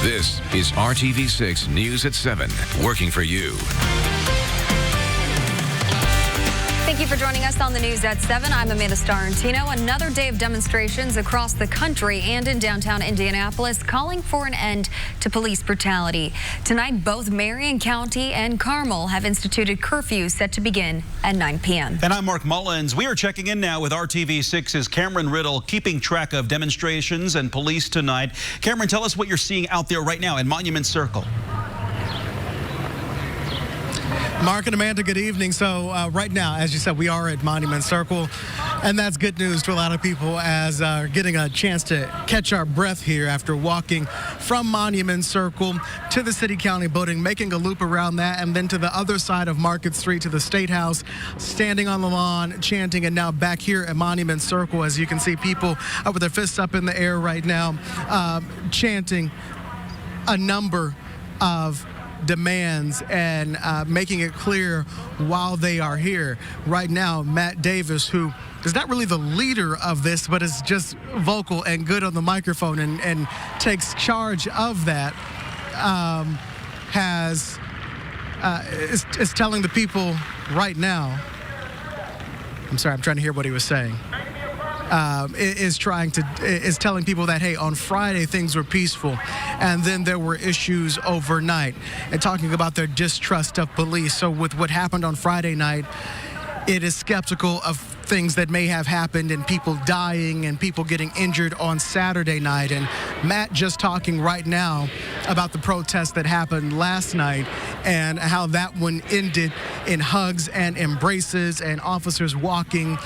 This is RTV6 News at 7, working for you. Thank you for joining us on the News at 7. I'm Amanda Starantino. Another day of demonstrations across the country and in downtown Indianapolis calling for an end to police brutality. Tonight, both Marion County and Carmel have instituted curfews set to begin at 9 p.m. And I'm Mark Mullins. We are checking in now with RTV6's Cameron Riddle, keeping track of demonstrations and police tonight. Cameron, tell us what you're seeing out there right now in Monument Circle. Mark and Amanda, good evening. So right now, as you said, we are at Monument Circle, and that's good news to a lot of people as getting a chance to catch our breath here after walking from Monument Circle to the City County building, making a loop around that, and then to the other side of Market Street to the State House, standing on the lawn, chanting, and now back here at Monument Circle, as you can see people with their fists up in the air right now, chanting a number of demands and making it clear while they are here. Right now, Matt Davis, who is not really the leader of this, but is just vocal and good on the microphone and takes charge of that, is telling the people right now, I'm sorry, I'm trying to hear what he was saying. Is telling people that, hey, on Friday things were peaceful, and then there were issues overnight, and talking about their distrust of police. So with what happened on Friday night, it is skeptical of things that may have happened and people dying and people getting injured on Saturday night. And Matt just talking right now about the protest that happened last night and how that one ended in hugs and embraces and officers walking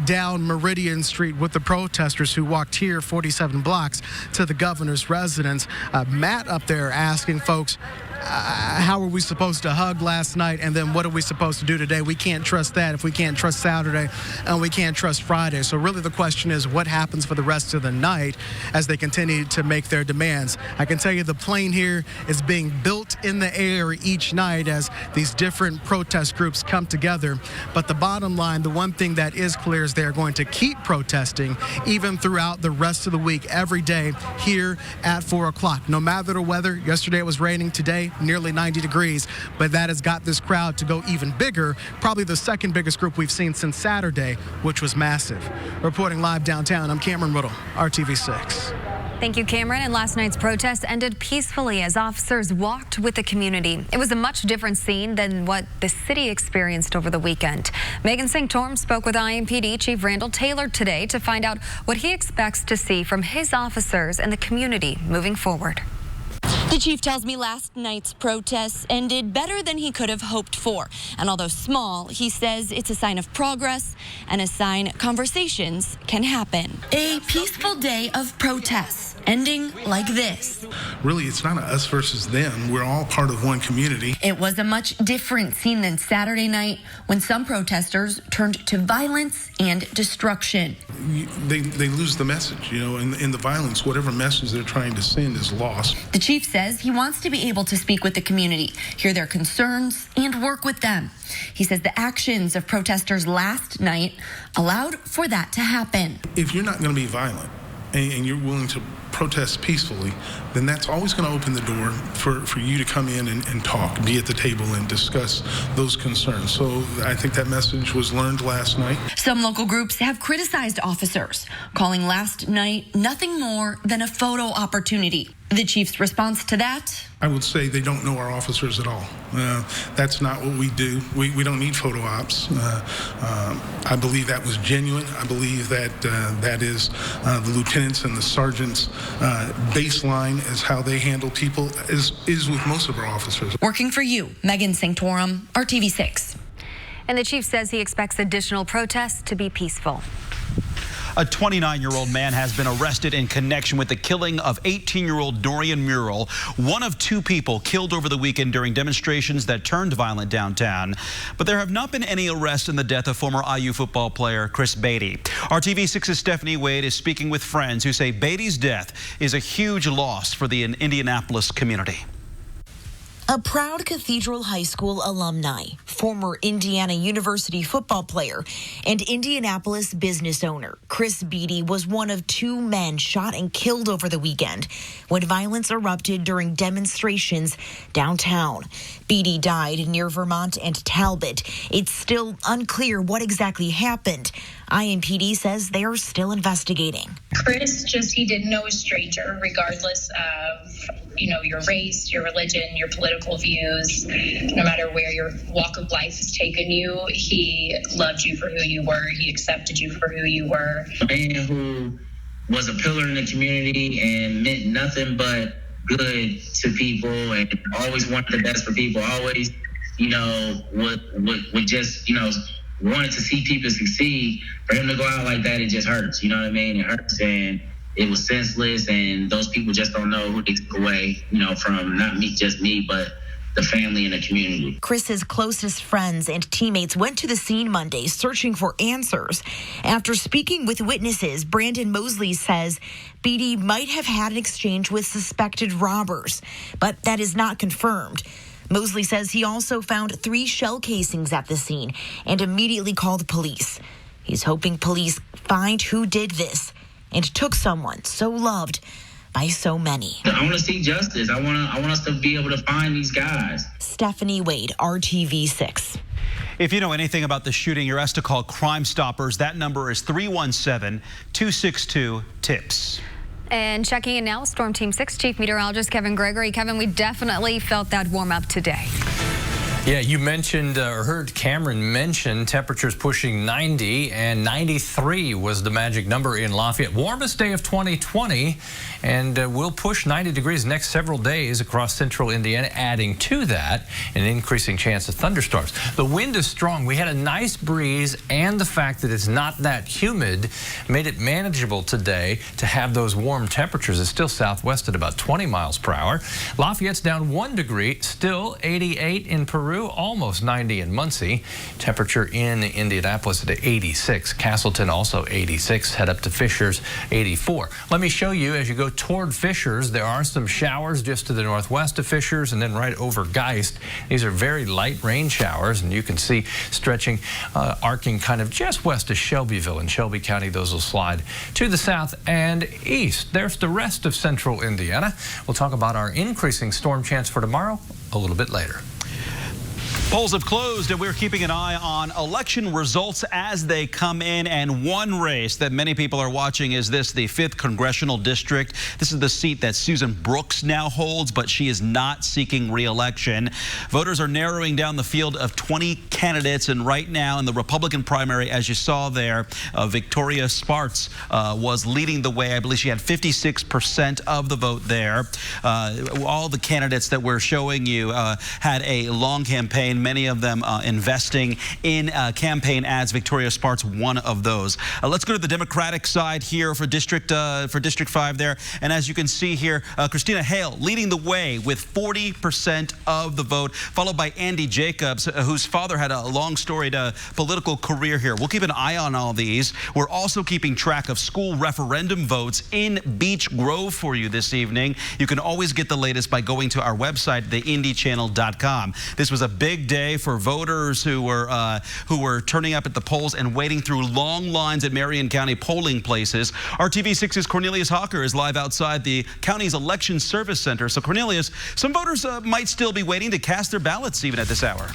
down Meridian Street with the protesters who walked here 47 blocks to the governor's residence. Matt up there asking folks, how were we supposed to hug last night, and then what are we supposed to do today? We can't trust that if we can't trust Saturday and we can't trust Friday. So really the question is what happens for the rest of the night as they continue to make their demands. I can tell you the plane here is being built in the air each night as these different protest groups come together. But the bottom line, the one thing that is clear is they're going to keep protesting even throughout the rest of the week, every day here at 4 o'clock. No matter the weather, yesterday it was raining, today nearly 90 degrees, but that has got this crowd to go even bigger, probably the second biggest group we've seen since Saturday, which was massive. Reporting live downtown, I'm Cameron Riddle, RTV6. Thank you, Cameron. And last night's protest ended peacefully as officers walked with the community. It was a much different scene than what the city experienced over the weekend. Megan Sanctorum spoke with IMPD Chief Randall Taylor today to find out what he expects to see from his officers and the community moving forward. The chief tells me last night's protests ended better than he could have hoped for. And although small, he says it's a sign of progress and a sign conversations can happen. A peaceful day of protests ending like this. Really, it's not us versus them. We're all part of one community. It was a much different scene than Saturday night when some protesters turned to violence and destruction. They lose the message, you know, in the violence, whatever message they're trying to send is lost. The chief says he wants to be able to speak with the community, hear their concerns, and work with them. He says the actions of protesters last night allowed for that to happen. If you're not going to be violent and you're willing to protest peacefully, then that's always going to open the door for you to come in and talk, be at the table and discuss those concerns. So I think that message was learned last night. Some local groups have criticized officers, calling last night nothing more than a photo opportunity. The chief's response to that? I would say they don't know our officers at all. That's not what we do. We don't need photo ops. I believe that was genuine. I believe that that is the lieutenants and the sergeants' baseline as how they handle people is with most of our officers. Working for you, Megan Sanctorum, RTV6. And the chief says he expects additional protests to be peaceful. A 29-year-old man has been arrested in connection with the killing of 18-year-old Dorian Murrell, one of two people killed over the weekend during demonstrations that turned violent downtown. But there have not been any arrests in the death of former IU football player Chris Beatty. RTV6's Stephanie Wade is speaking with friends who say Beatty's death is a huge loss for the Indianapolis community. A proud Cathedral High School alumni, former Indiana University football player, and Indianapolis business owner Chris Beatty was one of 2 men shot and killed over the weekend when violence erupted during demonstrations downtown. Beatty died near Vermont and Talbot. It's still unclear what exactly happened. IMPD says they are still investigating. Chris he didn't know a stranger, regardless of, your race, your religion, your political views. No matter where your walk of life has taken you, he loved you for who you were. He accepted you for who you were. A man who was a pillar in the community and meant nothing but good to people and always wanted the best for people. Always, would just, wanted to see people succeed. For him to go out like that, it just hurts. You know what I mean? It hurts, and it was senseless, and those people just don't know who they took away, from not just me, but the family and the community. Chris's closest friends and teammates went to the scene Monday searching for answers. After speaking with witnesses, Brandon Mosley says Beatty might have had an exchange with suspected robbers, but that is not confirmed. Mosley says he also found 3 shell casings at the scene and immediately called police. He's hoping police find who did this and took someone so loved by so many. I want to see justice. I want us to be able to find these guys. Stephanie Wade, RTV6. If you know anything about the shooting, you're asked to call Crime Stoppers. That number is 317-262-TIPS. And checking in now, Storm Team 6 Chief Meteorologist Kevin Gregory. Kevin, we definitely felt that warm up today. Yeah, you mentioned or heard Cameron mention temperatures pushing 90, and 93 was the magic number in Lafayette. Warmest day of 2020, and we'll push 90 degrees next several days across central Indiana, adding to that an increasing chance of thunderstorms. The wind is strong. We had a nice breeze, and the fact that it's not that humid made it manageable today to have those warm temperatures. It's still southwest at about 20 miles per hour. Lafayette's down 1 degree, still 88 in Peru, almost 90 in Muncie. Temperature in Indianapolis at 86. Castleton also 86. Head up to Fishers, 84. Let me show you as you go toward Fishers, there are some showers just to the northwest of Fishers and then right over Geist. These are very light rain showers, and you can see stretching, arcing kind of just west of Shelbyville in Shelby County. Those will slide to the south and east. There's the rest of central Indiana. We'll talk about our increasing storm chance for tomorrow a little bit later. Polls have closed, and we're keeping an eye on election results as they come in. And one race that many people are watching is this, the 5th Congressional District. This is the seat that Susan Brooks now holds, but she is not seeking re-election. Voters are narrowing down the field of 20 candidates, and right now in the Republican primary, as you saw there, Victoria Spartz was leading the way. I believe she had 56% of the vote there. All the candidates that we're showing you had a long campaign, many of them investing in campaign ads. Victoria Spartz, one of those. Let's go to the Democratic side here for District 5 there. And as you can see here, Christina Hale leading the way with 40% of the vote, followed by Andy Jacobs, whose father had a long storied political career here. We'll keep an eye on all these. We're also keeping track of school referendum votes in Beech Grove for you this evening. You can always get the latest by going to our website, theindychannel.com. This was a big day for voters who were turning up at the polls and waiting through long lines at Marion County polling places. RTV6's Cornelius Hawker is live outside the county's Election Service Center. So Cornelius, some voters might still be waiting to cast their ballots even at this hour.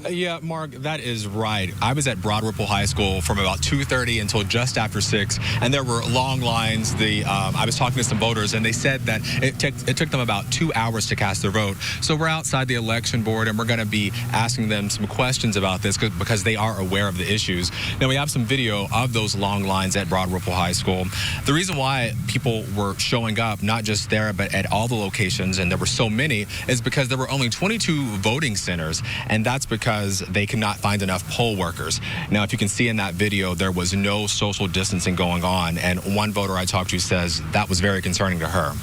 Yeah, Mark, that is right. I was at Broad Ripple High School from about 2:30 until just after 6, and there were long lines. I was talking to some voters, and they said that it took them about 2 hours to cast their vote. So we're outside the election board, and we're going to be asking them some questions about this because they are aware of the issues. Now, we have some video of those long lines at Broad Ripple High School. The reason why people were showing up, not just there, but at all the locations, and there were so many, is because there were only 22 voting centers, and that's because they could not find enough poll workers. Now, if you can see in that video, there was no social distancing going on, and one voter I talked to says that was very concerning to her.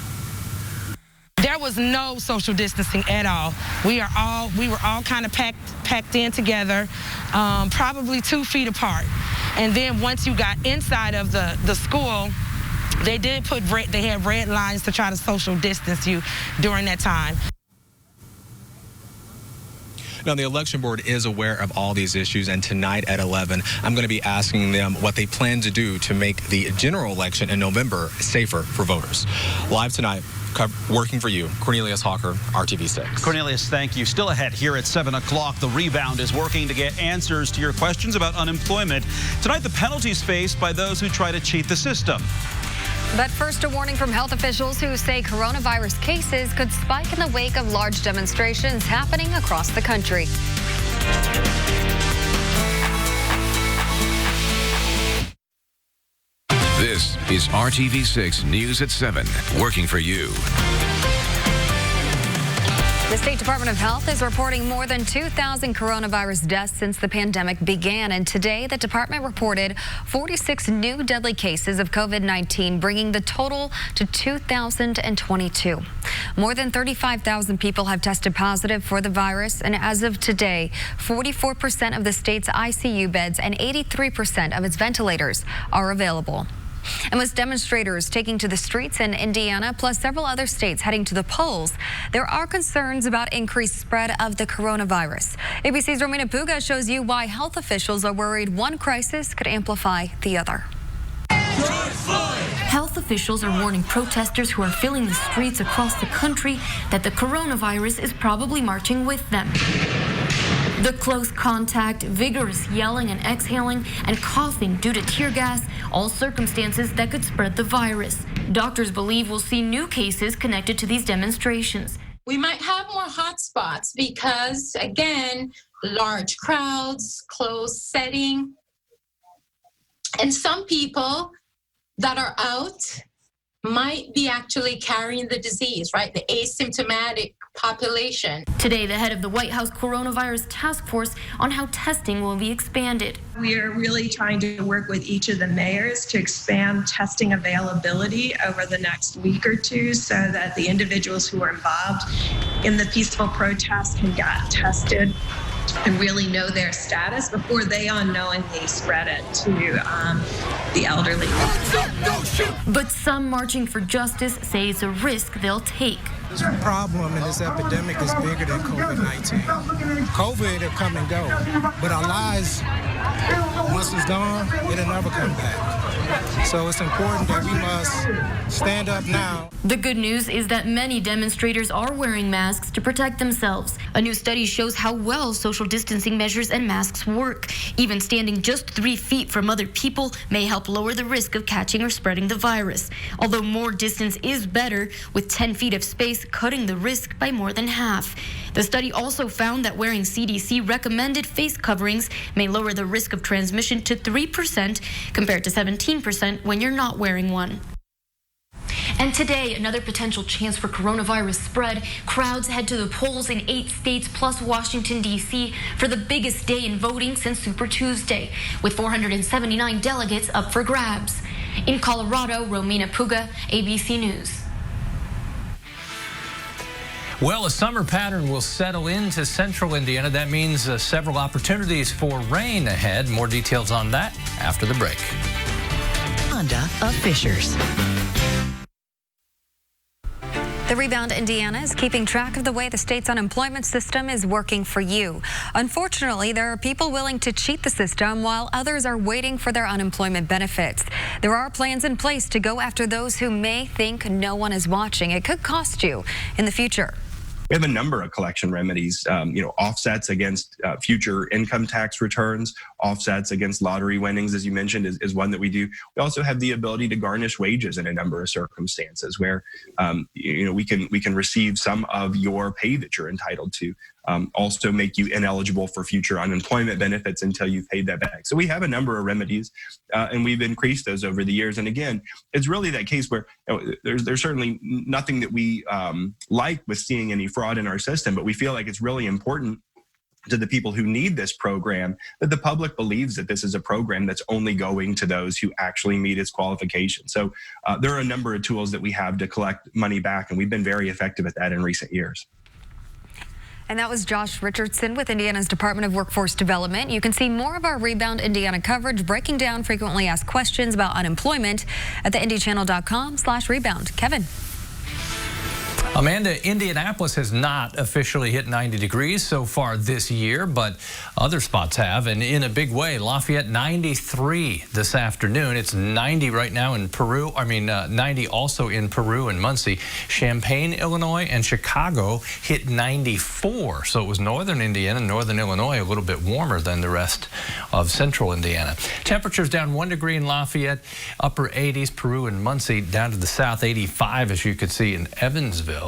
There was no social distancing at all. We were all kind of packed in together, probably 2 feet apart. And then once you got inside of the school, They did they had red lines to try to social distance you during that time. Now, the election board is aware of all these issues, and tonight at 11, I'm going to be asking them what they plan to do to make the general election in November safer for voters. Live tonight, working for you, Cornelius Hawker, RTV6. Cornelius, thank you. Still ahead here at 7 o'clock, The Rebound is working to get answers to your questions about unemployment. Tonight, the penalties faced by those who try to cheat the system. But first, a warning from health officials who say coronavirus cases could spike in the wake of large demonstrations happening across the country. This is RTV6 News at 7, working for you. The State Department of Health is reporting more than 2,000 coronavirus deaths since the pandemic began. And today, the department reported 46 new deadly cases of COVID-19, bringing the total to 2,022. More than 35,000 people have tested positive for the virus. And as of today, 44% of the state's ICU beds and 83% of its ventilators are available. And with demonstrators taking to the streets in Indiana, plus several other states heading to the polls, there are concerns about increased spread of the coronavirus. ABC's Romina Puga shows you why health officials are worried one crisis could amplify the other. Health officials are warning protesters who are filling the streets across the country that the coronavirus is probably marching with them. The close contact, vigorous yelling and exhaling, and coughing due to tear gas, all circumstances that could spread the virus. Doctors believe we'll see new cases connected to these demonstrations. We might have more hotspots because, again, large crowds, closed setting, and some people that are out might be actually carrying the disease, right? The asymptomatic population. Today, the head of the White House Coronavirus Task Force on how testing will be expanded. We are really trying to work with each of the mayors to expand testing availability over the next week or two so that the individuals who are involved in the peaceful protest can get tested and really know their status before they unknowingly spread it to the elderly. But some marching for justice say it's a risk they'll take. This problem and this epidemic is bigger than COVID-19. COVID will come and go, but our lives, once it's gone, it'll never come back. So it's important that we must stand up now. The good news is that many demonstrators are wearing masks to protect themselves. A new study shows how well social distancing measures and masks work. Even standing just 3 feet from other people may help lower the risk of catching or spreading the virus. Although more distance is better, with 10 feet of space cutting the risk by more than half. The study also found that wearing CDC recommended face coverings may lower the risk of transmission to 3% compared to 17% when you're not wearing one. And today, another potential chance for coronavirus spread. Crowds head to the polls in 8 states plus Washington, D.C. for the biggest day in voting since Super Tuesday, with 479 delegates up for grabs. In Colorado, Romina Puga, ABC News. Well, a summer pattern will settle into central Indiana. That means several opportunities for rain ahead. More details on that after the break. Honda of Fishers. The Rebound Indiana is keeping track of the way the state's unemployment system is working for you. Unfortunately, there are people willing to cheat the system while others are waiting for their unemployment benefits. There are plans in place to go after those who may think no one is watching. It could cost you in the future. We have a number of collection remedies, offsets against future income tax returns, offsets against lottery winnings, as you mentioned, is one that we do. We also have the ability to garnish wages in a number of circumstances where, we can receive some of your pay that you're entitled to. Also make you ineligible for future unemployment benefits until you've paid that back. So we have a number of remedies, and we've increased those over the years. And again, it's really that case where there's certainly nothing that we like with seeing any fraud in our system, but we feel like it's really important to the people who need this program that the public believes that this is a program that's only going to those who actually meet its qualifications. So there are a number of tools that we have to collect money back, and we've been very effective at that in recent years. And that was Josh Richardson with Indiana's Department of Workforce Development. You can see more of our Rebound Indiana coverage breaking down frequently asked questions about unemployment at theindychannel.com/rebound. Kevin. Amanda, Indianapolis has not officially hit 90 degrees so far this year, but other spots have, and in a big way. Lafayette 93 this afternoon. It's 90 right now in Peru. 90 also in Peru and Muncie. Champaign, Illinois, and Chicago hit 94. So it was northern Indiana, northern Illinois, a little bit warmer than the rest of central Indiana. Temperatures down 1 degree in Lafayette, upper 80s, Peru and Muncie, down to the south, 85, as you could see in Evansville.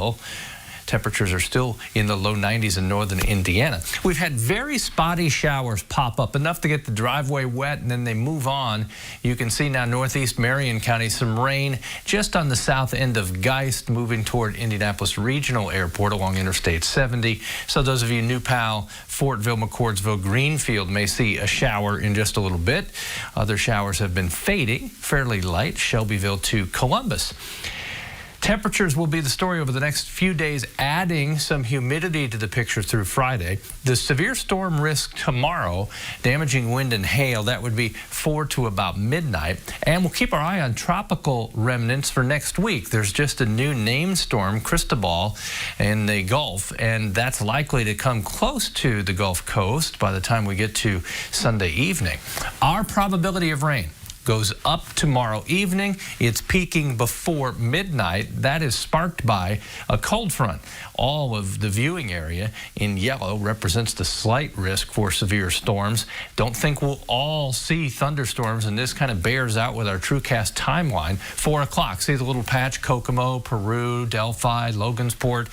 Temperatures are still in the low 90s in northern Indiana. We've had very spotty showers pop up, enough to get the driveway wet, and then they move on. You can see now northeast Marion County, some rain just on the south end of Geist, moving toward Indianapolis Regional Airport along Interstate 70. So those of you New Pal, Fortville, McCordsville, Greenfield may see a shower in just a little bit. Other showers have been fading, fairly light, Shelbyville to Columbus. Temperatures will be the story over the next few days, adding some humidity to the picture through Friday. The severe storm risk tomorrow, damaging wind and hail, that would be 4 to about midnight. And we'll keep our eye on tropical remnants for next week. There's just a new named storm, Cristobal, in the Gulf, and that's likely to come close to the Gulf Coast by the time we get to Sunday evening. Our probability of rain goes up tomorrow evening. It's peaking before midnight. That is sparked by a cold front. All of the viewing area in yellow represents the slight risk for severe storms. Don't think we'll all see thunderstorms, and this kind of bears out with our TrueCast timeline. 4 o'clock, see the little patch, Kokomo, Peru, Delphi, Logansport.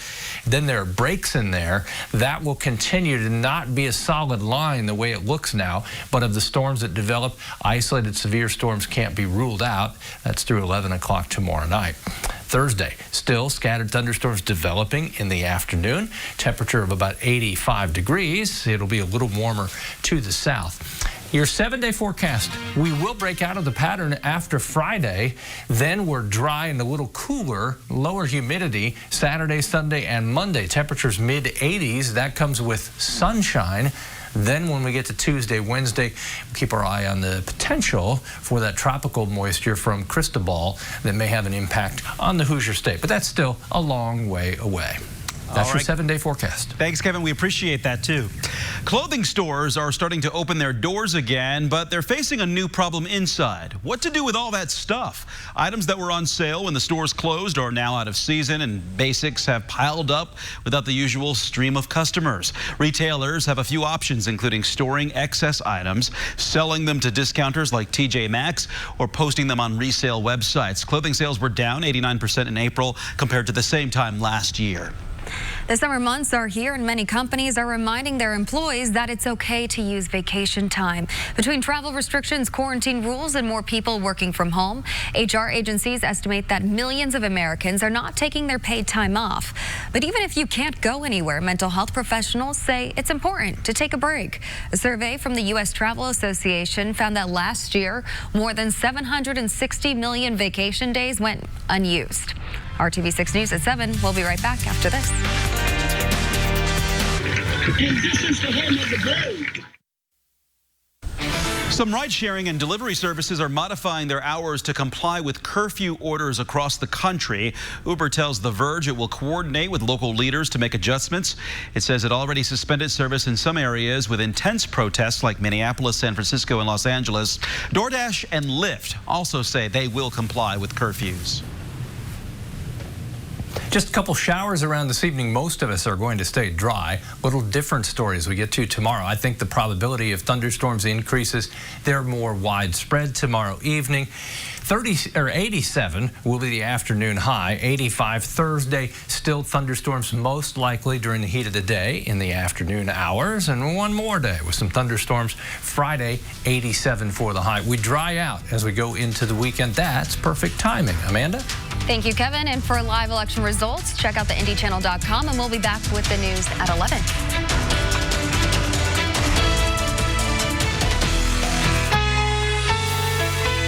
Then there are breaks in there. That will continue to not be a solid line the way it looks now, but of the storms that develop, isolated severe storms can't be ruled out. That's through 11 o'clock tomorrow night. Thursday, still scattered thunderstorms developing in the afternoon. Temperature of about 85 degrees. It'll be a little warmer to the south. Your 7-day forecast, we will break out of the pattern after Friday. Then we're dry and a little cooler, lower humidity Saturday, Sunday, and Monday. Temperatures mid-80s. That comes with sunshine. Then when we get to Tuesday, Wednesday, we'll keep our eye on the potential for that tropical moisture from Cristobal that may have an impact on the Hoosier State. But that's still a long way away. That's your 7-day forecast. Thanks, Kevin. We appreciate that, too. Clothing stores are starting to open their doors again, but they're facing a new problem inside. What to do with all that stuff? Items that were on sale when the stores closed are now out of season, and basics have piled up without the usual stream of customers. Retailers have a few options, including storing excess items, selling them to discounters like TJ Maxx, or posting them on resale websites. Clothing sales were down 89% in April compared to the same time last year. The summer months are here, and many companies are reminding their employees that it's okay to use vacation time. Between travel restrictions, quarantine rules, and more people working from home, HR agencies estimate that millions of Americans are not taking their paid time off. But even if you can't go anywhere, mental health professionals say it's important to take a break. A survey from the U.S. Travel Association found that last year, more than 760 million vacation days went unused. RTV6 News at 7. We'll be right back after this. Some ride-sharing and delivery services are modifying their hours to comply with curfew orders across the country. Uber tells The Verge it will coordinate with local leaders to make adjustments. It says it already suspended service in some areas with intense protests like Minneapolis, San Francisco, and Los Angeles. DoorDash and Lyft also say they will comply with curfews. Just a couple showers around this evening. Most of us are going to stay dry. Little different stories we get to tomorrow. I think the probability of thunderstorms increases. They're more widespread tomorrow evening. 87 will be the afternoon high. 85 Thursday. Still thunderstorms most likely during the heat of the day in the afternoon hours. And one more day with some thunderstorms. Friday, 87 for the high. We dry out as we go into the weekend. That's perfect timing. Amanda? Thank you, Kevin. And for live election results, check out theindychannel.com, and we'll be back with the news at 11.